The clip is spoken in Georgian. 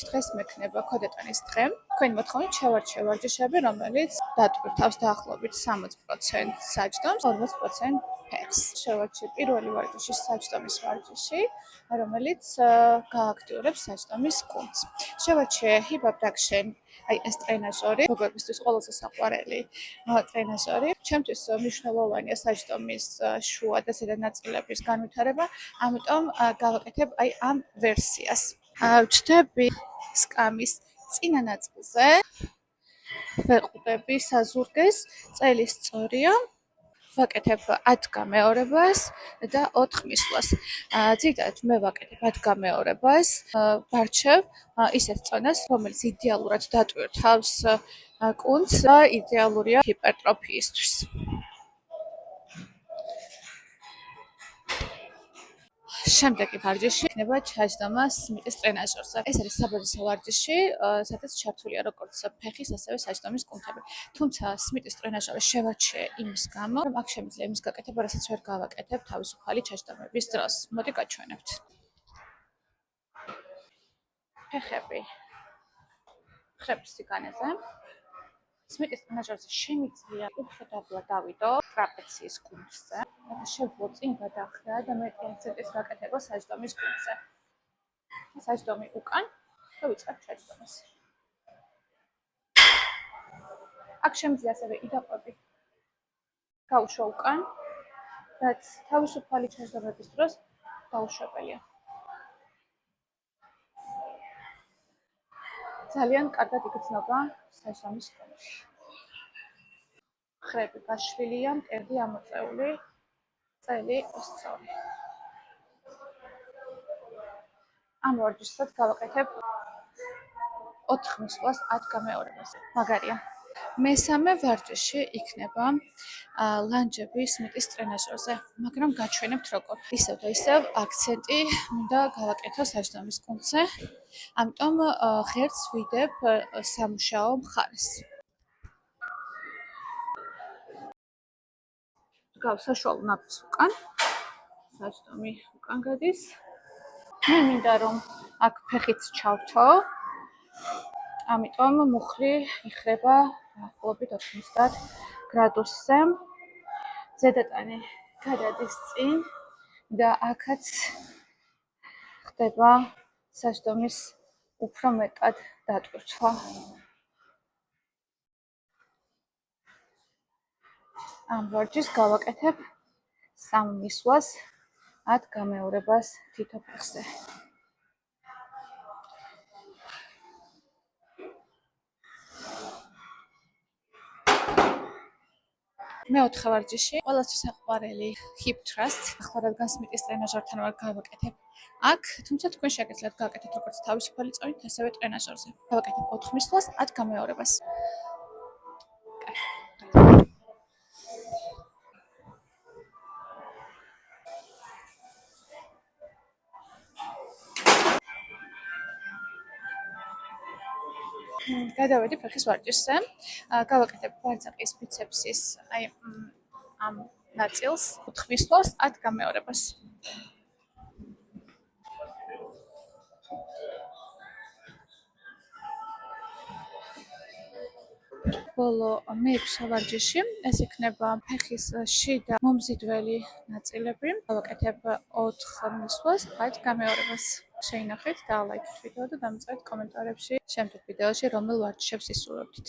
დღეს მექნება ქოდეტანის დღე. თქვენი მოთხოვნით შევარჩიე ვარჯიშები, რომელიც დატვირთავს დაახლოებით 60% საჯდომს, 40% ფეხს. შევარჩიე პირველი ვარჯიშის საჯდომის ვარჯიში, რომელიც გააქტიურებს საჯდომის კუნთს. შევარჩიე hip abduction, აი ეს ტრენაჟორი, მეგობრებისთვის ყველაზე საყვარელი ტრენაჟორი. ჩემთვის მნიშვნელოვანია საჯდომის შუა და ზედა ნაწილების განვითარება, ამიტომ გავაკეთებ აი ამ ვერსიას. ვჩდები სკამის წინა ნაწილზე, ვეყუდები საზურგეს, წელი სწორია, ვაკეთებ 10 გამეორებას და 4 მისვლას. ძირითადად მე ვაკეთებ 10 გამეორებას, ვარჩევ ისეთ წონას, რომელიც იდეალურად დატვირთავს კუნთს და იდეალურია ჰიპერტროფიისთვის. შემდეგი ვარჯიში იქნება ჩაჯდომა სმიტის ტრენაჟორზე. ეს არის საბაზისო ვარჯიში, სადაც ჩართულია როგორც ფეხის, ასევე საჯდომის კუნთები. თუმცა სმიტის ტრენაჟორი შევარჩიე იმის გამო, რომ აქ შემიძლია იმის გაკეთება, რასაც ვერ გავაკეთებ თავისუფალი ჩაჯდომების დროს. მოდი გაჩვენებთ. ფეხები ხრებს სიგანეზე. სმიტის ტრენაჟორზე შემიძლია უფრო დაბლა დავიდო ტრაპეციის კუნთზე. შევძლო წინ გადახრა და მე კონცენტრირების გაკეთება საჯდომის კუნთზე. საჯდომი უკან და ვიწყებ ჩაჯდომას. აქ შემიძლია ასევე იდაყვები გაუშვა უკან, რაც თავისუფალი ჩაჯდომების დროს დაუშვებელია. ძალიან კარგად იგრძნობა საჯდომის კუნთი. ხრები გაშლილია, მტერდი ამოწეული, წელი სწორი. ამ ვარჯიშსაც გავაკეთებ 4 მისვლას 10 გამეორებას. მაგარია. მესამე ვარჯიში იქნება ლანჯები სმიტის ტრენაჟორზე, მაგრამ გაჩვენებთ როგორ. ისევ და ისევ აქცენტი მინდა გავაკეთო საჯდომის კუნთზე, ამიტომ ღერს ვიდებ სამუშაო მხარეს. გავს საშუალო ნაბის უკან, საჯდომი უკან გადის. მე მინდა რომ აქ ფეხიც ჩავთო, ამიტომ მუხლი იხრება დაახლოებით 90 გრადუსზე. ზედატანი გადადის წინ და აქაც ხდება საჯდომის უფრო მეტად დატვირთვა. ამ ვარჯიშს გავაკეთებ 3 მისვლას 10 გამეორებას თითო ფეხზე. მეოთხე ვარჯიში, ყველასთვის საყვარელი hip thrust, ახლა რადგან სმიტის ტრენაჟორთან ვარ გავაკეთებ აქ, თუმცა თქვენ შეგიძლიათ გააკეთოთ როგორც თავისუფალი წონით, ასევე ტრენაჟორზე. გავაკეთებ 4 მისვლას 10 გამეორებას. გადავედი ფეხის ვარჯიშზე. გავაკეთებ ბარძაყის ბიცეპსის აი ამ ნაწილს 4 მისვლას 10 გამეორებას. ბოლო მე-6 ვარჯიში, ეს იქნება ფეხის შიდა მომზიდველი ნაწილები. გავაკეთებ 4 მისვლას 10 გამეორებას. შეინახეთ და ლაიქით ვიდეო და დამიწერეთ კომენტარებში შემდგომ ვიდეოში რომელ ვარჯიშებს ისურვებდით.